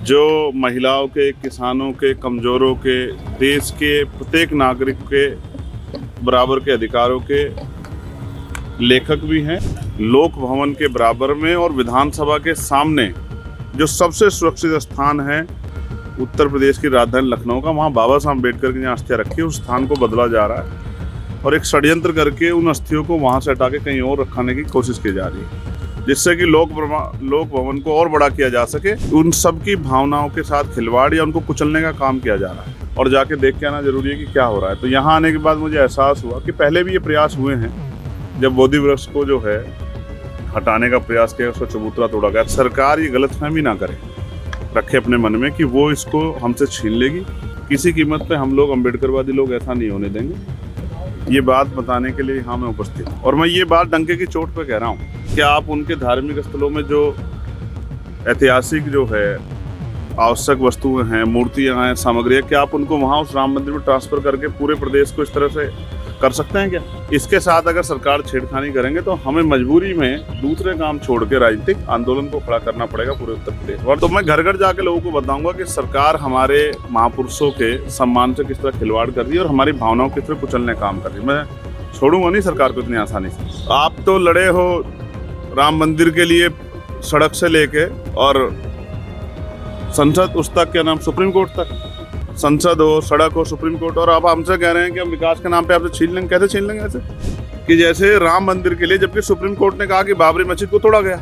जो महिलाओं के, किसानों के, कमज़ोरों के, देश के प्रत्येक नागरिक के बराबर के अधिकारों के लेखक भी हैं। लोक भवन के बराबर में और विधानसभा के सामने जो सबसे सुरक्षित स्थान है उत्तर प्रदेश की राजधानी लखनऊ का, वहाँ बाबा साहब अम्बेडकर की जहाँ अस्थियाँ रखी है उस स्थान को बदला जा रहा है और एक षड्यंत्र करके उन अस्थियों को वहाँ से हटा के कहीं और रखने की कोशिश की जा रही है, जिससे कि लोक भवन को और बड़ा किया जा सके। उन सब की भावनाओं के साथ खिलवाड़ या उनको कुचलने का काम किया जा रहा है और जाके देख के आना जरूरी है कि क्या हो रहा है। तो यहाँ आने के बाद मुझे एहसास हुआ कि पहले भी ये प्रयास हुए हैं, जब बोधि वृक्ष को जो है हटाने का प्रयास किया, उसका चबूतरा तोड़ा गया। सरकार ये गलतफहमी ना करे, रखे अपने मन में कि वो इसको हमसे छीन लेगी। किसी कीमत पे हम लोग अम्बेडकरवादी लोग ऐसा नहीं होने देंगे। ये बात बताने के लिए यहाँ मैं उपस्थित हूँ और मैं ये बात डंके की चोट पे कह रहा हूँ कि आप उनके धार्मिक स्थलों में जो ऐतिहासिक जो है आवश्यक वस्तुएं हैं, मूर्तियाँ हैं, सामग्रियाँ, क्या आप उनको वहाँ उस राम मंदिर में ट्रांसफर करके पूरे प्रदेश को इस तरह से कर सकते हैं क्या? इसके साथ अगर सरकार छेड़खानी करेंगे तो हमें मजबूरी में दूसरे काम छोड़ के राजनीतिक आंदोलन को खड़ा करना पड़ेगा पूरे उत्तर प्रदेश। और तो मैं घर घर जाके लोगों को बताऊंगा कि सरकार हमारे महापुरुषों के सम्मान से किस तरह खिलवाड़ कर रही है और हमारी भावनाओं किस तरह कुचलने का काम कर रही है। मैं छोड़ूंगा नहीं सरकार को इतनी आसानी से। आप तो लड़े हो राम मंदिर के लिए सड़क से लेके और संसद उस तक, क्या नाम, सुप्रीम कोर्ट तक। संसद हो, सड़क हो, सुप्रीम कोर्ट, और आप हमसे कह रहे हैं कि हम विकास के नाम पे आपसे छीन लेंगे। कैसे छीन लेंगे? ऐसे कि जैसे राम मंदिर के लिए, जबकि सुप्रीम कोर्ट ने कहा कि बाबरी मस्जिद को तोड़ा गया,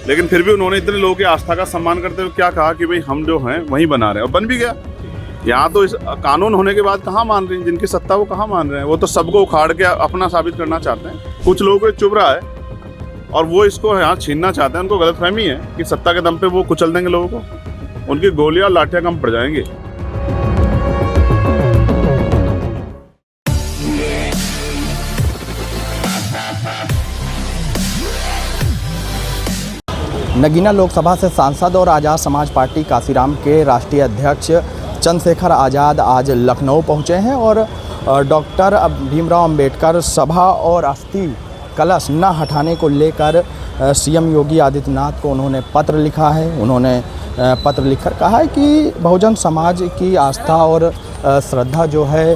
लेकिन फिर भी उन्होंने इतने लोगों की आस्था का सम्मान करते हुए क्या कहा कि भाई हम जो हैं वहीं बना रहे हैं, और बन भी गया। यहाँ तो इस कानून होने के बाद कहाँ मान रहे हैं, जिनकी सत्ता वो कहाँ मान रहे हैं? वो तो सबको उखाड़ के अपना साबित करना चाहते हैं। कुछ लोगों को चुभ रहा है और वो इसको यहाँ छीनना चाहते हैं। उनको गलतफहमी है कि सत्ता के दम पे वो कुचल देंगे लोगों को, उनकी गोलियां लाठियां कम पड़ जाएंगी। नगीना लोकसभा से सांसद और आज़ाद समाज पार्टी काशीराम के राष्ट्रीय अध्यक्ष चंद्रशेखर आज़ाद आज लखनऊ पहुंचे हैं और डॉक्टर भीमराव अंबेडकर सभा और अस्थि कलश न हटाने को लेकर सीएम योगी आदित्यनाथ को उन्होंने पत्र लिखा है। उन्होंने पत्र लिखकर कहा है कि बहुजन समाज की आस्था और श्रद्धा जो है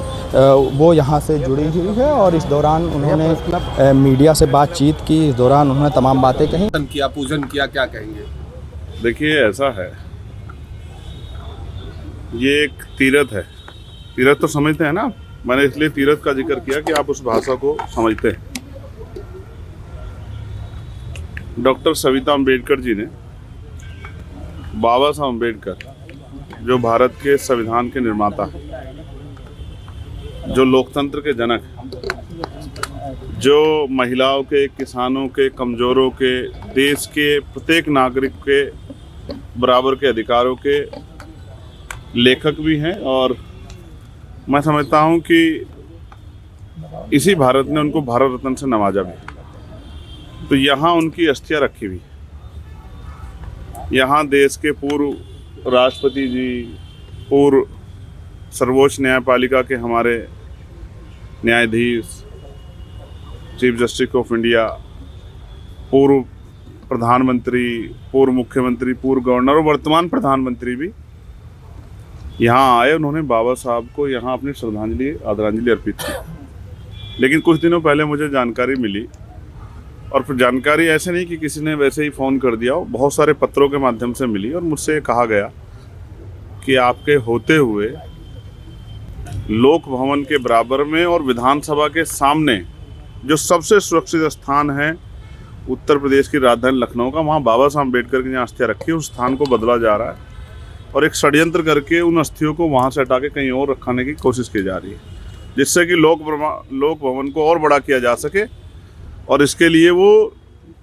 वो यहाँ से जुड़ी हुई है और इस दौरान उन्होंने मीडिया से बातचीत की। इस दौरान उन्होंने तमाम बातें कहीं, पूजन किया, क्या कहेंगे? देखिए, ऐसा है, ये एक तीर्थ है। तीर्थ तो समझते हैं ना, मैंने इसलिए तीर्थ का जिक्र किया कि आप उस भाषा को समझते हैं। डॉक्टर सविता अम्बेडकर जी ने, बाबा साहब अम्बेडकर जो भारत के संविधान के निर्माता, जो लोकतंत्र के जनक, जो महिलाओं के, किसानों के, कमज़ोरों के, देश के प्रत्येक नागरिक के बराबर के अधिकारों के लेखक भी हैं और मैं समझता हूं कि इसी भारत ने उनको भारत रत्न से नवाजा भी। तो यहाँ उनकी अस्थियां रखी हुई, यहाँ देश के पूर्व राष्ट्रपति जी, पूर्व सर्वोच्च न्यायपालिका के हमारे न्यायाधीश, चीफ जस्टिस ऑफ इंडिया, पूर्व प्रधानमंत्री, पूर्व मुख्यमंत्री, पूर्व गवर्नर और वर्तमान प्रधानमंत्री भी यहाँ आए। उन्होंने बाबा साहब को यहाँ अपनी श्रद्धांजलि, आदरांजलि अर्पित की। लेकिन कुछ दिनों पहले मुझे जानकारी मिली, और फिर जानकारी ऐसे नहीं कि किसी ने वैसे ही फ़ोन कर दिया, बहुत सारे पत्रों के माध्यम से मिली और मुझसे कहा गया कि आपके होते हुए लोक भवन के बराबर में और विधानसभा के सामने जो सबसे सुरक्षित स्थान है उत्तर प्रदेश की राजधानी लखनऊ का, वहाँ बाबा साहब अम्बेडकर की जहाँ अस्थियाँ रखी है उस स्थान को बदला जा रहा है और एक षड्यंत्र करके उन अस्थियों को वहाँ से हटा के कहीं और रखने की कोशिश की जा रही है, जिससे कि लोक भवन को और बड़ा किया जा सके। और इसके लिए वो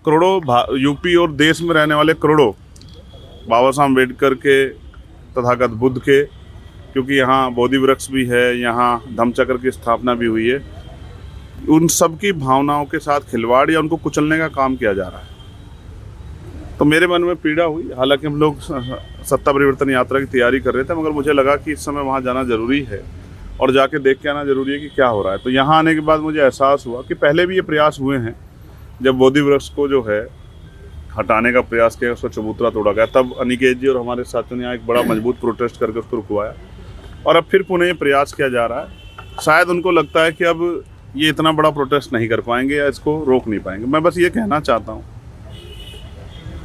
करोड़ों यूपी और देश में रहने वाले करोड़ों बाबा साहब अम्बेडकर के, तथागत बुद्ध के, क्योंकि यहाँ बोधि वृक्ष भी है, यहाँ धम्मचक्र की स्थापना भी हुई है, उन सब की भावनाओं के साथ खिलवाड़ या उनको कुचलने का काम किया जा रहा है। तो मेरे मन में पीड़ा हुई। हालांकि हम लोग सत्ता परिवर्तन यात्रा की तैयारी कर रहे थे, मगर मुझे लगा कि इस समय वहाँ जाना ज़रूरी है और जाके देख के आना जरूरी है कि क्या हो रहा है। तो यहाँ आने के बाद मुझे एहसास हुआ कि पहले भी ये प्रयास हुए हैं, जब बोधि वृक्ष को जो है हटाने का प्रयास किया, उसका चबूतरा तोड़ा गया। तब अनिकेत जी और हमारे साथियों ने यहाँ एक बड़ा मजबूत प्रोटेस्ट करके उसको रुकवाया और अब फिर पुनः ये प्रयास किया जा रहा है। शायद उनको लगता है कि अब ये इतना बड़ा प्रोटेस्ट नहीं कर पाएंगे या इसको रोक नहीं पाएंगे। मैं बस ये कहना चाहता हूँ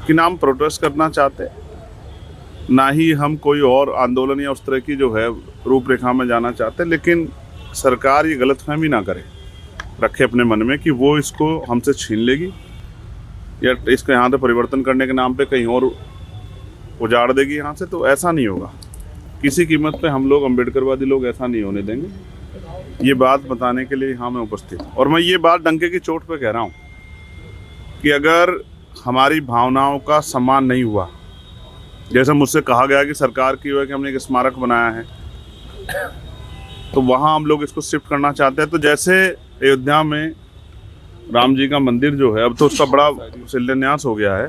कि ना हम प्रोटेस्ट करना चाहते, ना ही हम कोई और आंदोलन या उस तरह की जो है रूपरेखा में जाना चाहते, लेकिन सरकार ये गलतफहमी ना करे, रखे अपने मन में कि वो इसको हमसे छीन लेगी या इसको यहाँ से परिवर्तन करने के नाम पे कहीं और उजाड़ देगी यहाँ से। तो ऐसा नहीं होगा, किसी कीमत पे हम लोग अम्बेडकरवादी लोग ऐसा नहीं होने देंगे। ये बात बताने के लिए यहाँ मैं उपस्थित हूँ और मैं ये बात डंके की चोट पे कह रहा हूँ कि अगर हमारी भावनाओं का सम्मान नहीं हुआ, जैसे मुझसे कहा गया कि सरकार की वजह कि हमने एक स्मारक बनाया है तो वहाँ हम लोग इसको शिफ्ट करना चाहते हैं। तो जैसे अयोध्या में राम जी का मंदिर जो है अब तो उसका बड़ा शिलान्यास हो गया है,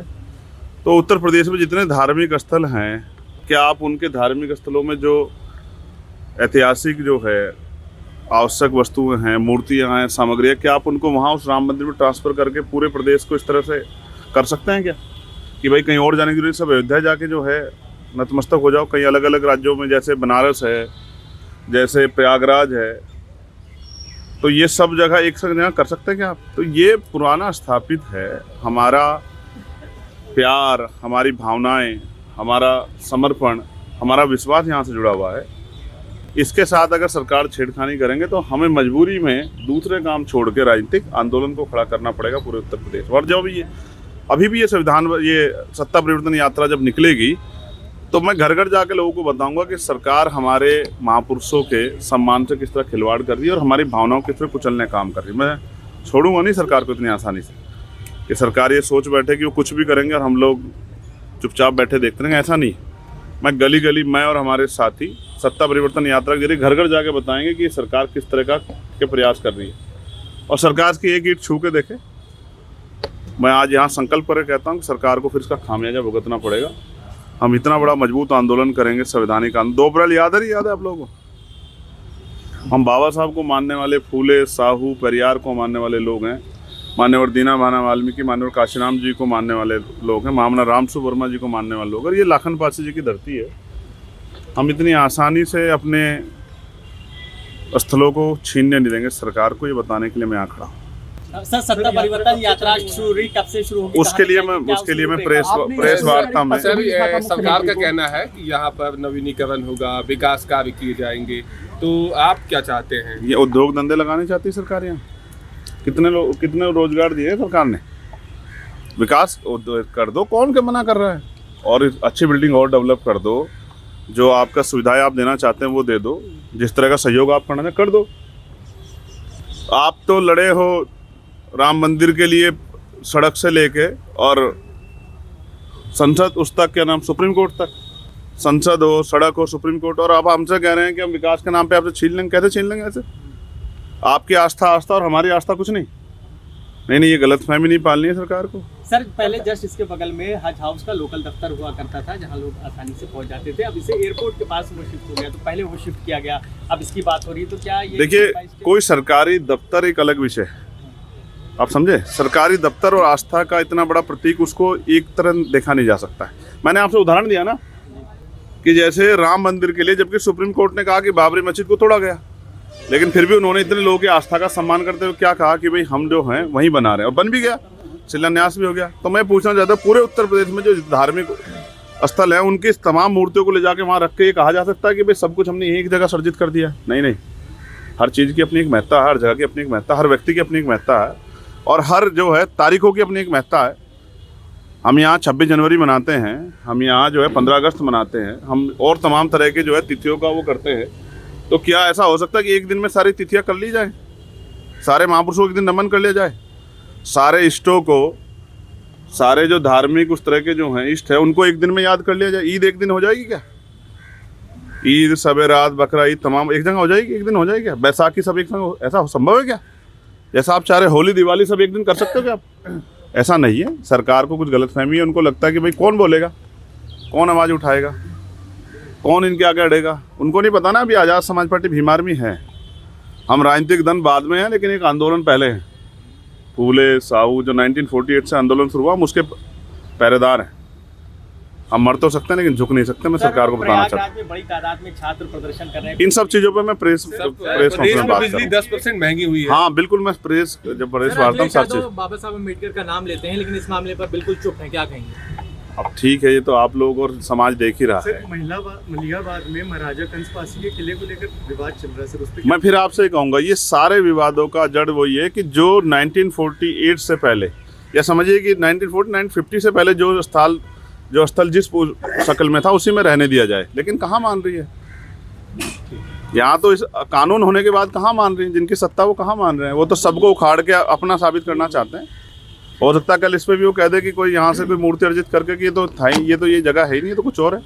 तो उत्तर प्रदेश में जितने धार्मिक स्थल हैं, क्या आप उनके धार्मिक स्थलों में जो ऐतिहासिक जो है आवश्यक वस्तुएं हैं, मूर्तियां हैं, सामग्रियां, क्या आप उनको वहाँ उस राम मंदिर में ट्रांसफ़र करके पूरे प्रदेश को इस तरह से कर सकते हैं क्या कि भाई कहीं और जाने की जरूरत, सब अयोध्या जाके जो है नतमस्तक हो जाओ। कई अलग अलग राज्यों में जैसे बनारस है, जैसे प्रयागराज है, तो ये सब जगह एक जगह कर सकते हैं क्या आप? तो ये पुराना स्थापित है, हमारा प्यार, हमारी भावनाएं, हमारा समर्पण, हमारा विश्वास यहाँ से जुड़ा हुआ है। इसके साथ अगर सरकार छेड़खानी करेंगे तो हमें मजबूरी में दूसरे काम छोड़ के राजनीतिक आंदोलन को खड़ा करना पड़ेगा पूरे उत्तर प्रदेश। और जब ये अभी भी ये संविधान, ये सत्ता परिवर्तन यात्रा जब निकलेगी तो मैं घर घर जाके लोगों को बताऊंगा कि सरकार हमारे महापुरुषों के सम्मान से किस तरह खिलवाड़ कर रही है और हमारी भावनाओं को किस तरह कुचलने का काम कर रही है। मैं छोड़ूंगा नहीं सरकार को इतनी आसानी से कि सरकार ये सोच बैठे कि वो कुछ भी करेंगे और हम लोग चुपचाप बैठे देखते रहेंगे, ऐसा नहीं। मैं गली गली, मैं और हमारे साथी सत्ता परिवर्तन यात्रा के जरिए घर घर जाके बताएंगे कि सरकार किस तरह के प्रयास कर रही है और सरकार की एक ईंट छू के देखे। मैं आज यहाँ संकल्प करके कहता हूँ कि सरकार को फिर इसका खामियाजा भुगतना पड़ेगा। हम इतना बड़ा मजबूत आंदोलन करेंगे, संवैधानिक आंदोलन। 2 अप्रैल याद है आप लोगों को? हम बाबा साहब को मानने वाले, फूले, साहू, पेरियार को मानने वाले लोग हैं, मान्यवर दीना भाना वाल्मीकि, मान्यवर काशीराम जी को मानने वाले लोग हैं, महामना रामसु वर्मा जी को मानने वाले लोग, और ये लाखन पासी जी की धरती है। हम इतनी आसानी से अपने स्थलों को छीनने नहीं देंगे सरकार को, ये बताने के लिए मैं यहाँ खड़ा हूँ। सर, सत्ता परिवर्तन यात्रा शुरू हुई, कब से शुरू होगी? उसके लिए मैं प्रेस वार्ता में, सरकार का कहना है कि यहाँ पर नवीनीकरण होगा, विकास कार्य किए जाएंगे, तो आप क्या चाहते हैं? ये उद्योग धंधे लगाने चाहती है सरकार। यहाँ कितने रोजगार दिए सरकार ने? विकास कर दो, कौन के मना कर रहा है? और अच्छी बिल्डिंग और डेवलप कर दो, जो आपका सुविधाएं आप देना चाहते हैं वो दे दो, जिस तरह का सहयोग आप करना कर दो। आप तो लड़े हो राम मंदिर के लिए सड़क से लेके और संसद उस तक, क्या नाम, सुप्रीम कोर्ट तक। संसद हो, सड़क हो, सुप्रीम कोर्ट, और आप हमसे कह रहे हैं कि हम विकास के नाम पे आपसे छीन लेंगे। कैसे छीन लेंगे? ऐसे आपकी आस्था और हमारी आस्था कुछ नहीं। नहीं, ये गलतफहमी नहीं पालनी है सरकार को। सर, पहले जस्ट इसके बगल में हज हाउस का लोकल दफ्तर हुआ करता था जहां लोग आसानी से पहुंच जाते थे, अब इसे एयरपोर्ट के पास वो शिफ्ट हो गया। तो पहले वो शिफ्ट किया गया, अब इसकी बात हो रही है, तो क्या ये देखिए, कोई सरकारी दफ्तर एक अलग विषय है, आप समझे। सरकारी दफ्तर और आस्था का इतना बड़ा प्रतीक, उसको एक तरह देखा नहीं जा सकता है। मैंने आपसे उदाहरण दिया ना कि जैसे राम मंदिर के लिए, जबकि सुप्रीम कोर्ट ने कहा कि बाबरी मस्जिद को तोड़ा गया, लेकिन फिर भी उन्होंने इतने लोगों की आस्था का सम्मान करते हुए क्या कहा कि भाई हम जो हैं वहीं बना रहे हैं, और बन भी गया, शिलान्यास भी हो गया। तो मैं पूछना चाहता हूँ, पूरे उत्तर प्रदेश में जो धार्मिक स्थल है उनकी तमाम मूर्तियों को ले जाके वहाँ रख के ये कहा जा सकता है कि भाई सब कुछ हमने एक जगह सर्जित कर दिया? नहीं, हर चीज़ की अपनी एक महत्ता है, हर जगह की अपनी एक महत्ता, हर व्यक्ति की अपनी एक महत्ता है, और हर जो है तारीखों की अपनी एक महत्ता है। हम यहाँ 26 जनवरी मनाते हैं, हम यहाँ जो है 15 अगस्त मनाते हैं, हम और तमाम तरह के जो है तिथियों का वो करते हैं। तो क्या ऐसा हो सकता है कि एक दिन में सारी तिथियाँ कर ली जाए, सारे महापुरुषों को एक दिन नमन कर लिया जाए, सारे इष्टों को, सारे जो धार्मिक उस तरह के जो हैं इष्ट है उनको एक दिन में याद कर लिया जाए? ईद एक दिन हो जाएगी क्या? ईद, शब रात, बकरा ईद तमाम एक जगह हो जाएगी, एक दिन हो जाएगी क्या? बैसाखी सब एक संग, ऐसा संभव है क्या? जैसा आप चाह रहे होली दिवाली सब एक दिन कर सकते हो क्या आप? ऐसा नहीं है। सरकार को कुछ गलतफहमी है, उनको लगता है कि भाई कौन बोलेगा, कौन आवाज़ उठाएगा, कौन इनके आगे अड़ेगा। उनको नहीं पता ना अभी आज़ाद समाज पार्टी भीम आर्मी है, हम राजनीतिक दल बाद में हैं, लेकिन एक आंदोलन पहले है। फूले, साहू, जो 1948 से आंदोलन शुरू हुआ, हम उसके पहरेदार हैं। हम मर तो सकते हैं लेकिन झुक नहीं सकते। मैं सरकार को बताना चाहता प्रयागराज में बड़ी तादाद में छात्र प्रदर्शन कर रहे हैं। हूँ इन सब चीज़ों पे मैं प्रेस प्रदेश कॉन्फ्रेंस में बात बिजली करूँ। 10% महंगी हुई है। हाँ बिल्कुल, मैं प्रेस जब प्रेस वार्ता हूँ सब चीज़। बाबा साहब अम्बेडकर का नाम लेते हैं लेकिन इस मामले पर बिल्कुल चुप हैं, क्या कहेंगे? अब ठीक है, ये तो आप लोग और समाज देख ही रहा है। मलियाबाद में महाराजा कंसपासी के किले को लेकर विवाद चल रहा है सर, उस पर मैं फिर आपसे कहूँगा, ये सारे विवादों का जड़ वही है कि जो 1948 से पहले, या समझिए कि 1949-50 से पहले जो स्थल जिस शक्ल में था उसी में रहने दिया जाए। लेकिन कहाँ मान रही है यहाँ, तो इस कानून होने के बाद कहाँ मान रही है? जिनकी सत्ता वो कहाँ मान रहे हैं? वो तो सबको उखाड़ के अपना साबित करना चाहते हैं। हो सकता है कल इस पे भी वो कह दे कि कोई यहाँ से कोई मूर्ति अर्जित करके कि ये तो था ही, ये जगह है ही नहीं, ये तो कुछ और है।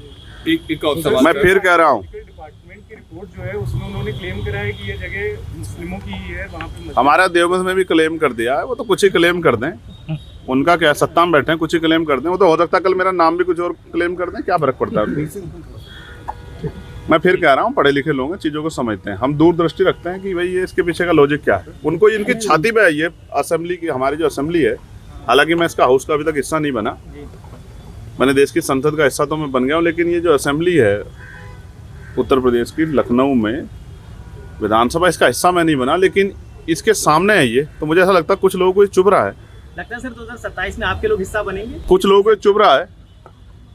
एक और सवाल मैं फिर कह रहा हूँ, डिपार्टमेंट की रिपोर्ट जो है उसमें उन्होंने क्लेम करा है कि ये जगह मुस्लिमों की ही है, वहाँ पे हमारा देवबंद में भी क्लेम कर दिया है। वो तो कुछ ही क्लेम कर दें, उनका क्या, सत्ता में बैठे हैं, कुछ ही क्लेम कर दें। वो तो हो सकता है कल मेरा नाम भी कुछ और क्लेम कर दें, क्या फर्क पड़ता है? मैं फिर कह रहा हूँ, पढ़े लिखे लोग हैं, चीज़ों को समझते हैं। हम दूरदृष्टि रखते हैं कि भाई ये इसके पीछे का लॉजिक क्या है। उनको इनकी छाती पे आई है असेंबली की, हमारी जो असेंबली है। हालांकि मैं इसका हाउस का अभी तक हिस्सा नहीं बना, मैंने देश की संसद का हिस्सा तो मैं बन गया हूँ, लेकिन ये जो असेंबली है उत्तर प्रदेश की लखनऊ में विधानसभा, इसका हिस्सा मैं नहीं बना, लेकिन इसके सामने है ये। तो मुझे ऐसा लगता है कुछ लोगों को ये चुभ रहा है। लगता है सर 2027 में आपके लोग हिस्सा बनेंगे? कुछ लोगों को ये चुभ रहा है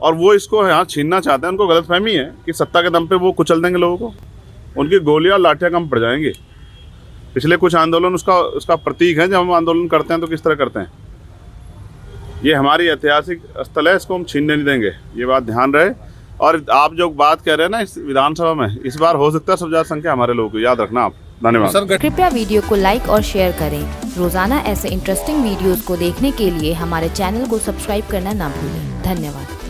और वो इसको यहाँ छीनना चाहते हैं। उनको गलतफहमी है कि सत्ता के दम पे वो कुचल देंगे लोगों को, उनकी गोलियां लाठियां कम पड़ जाएंगी। पिछले कुछ आंदोलन उसका प्रतीक है। जब हम आंदोलन करते हैं तो किस तरह करते हैं। ये हमारी ऐतिहासिक स्थल है, इसको हम छीनने नहीं देंगे, ये बात ध्यान रहे। और आप जो बात कह रहे हैं ना इस विधानसभा में, इस बार हो सकता है सब ज़्यादा संख्या हमारे लोगों को, याद रखना आप। धन्यवाद। कृपया वीडियो को लाइक और शेयर करें। रोजाना ऐसे इंटरेस्टिंग वीडियोस को देखने के लिए हमारे चैनल को सब्सक्राइब करना ना भूलें। धन्यवाद।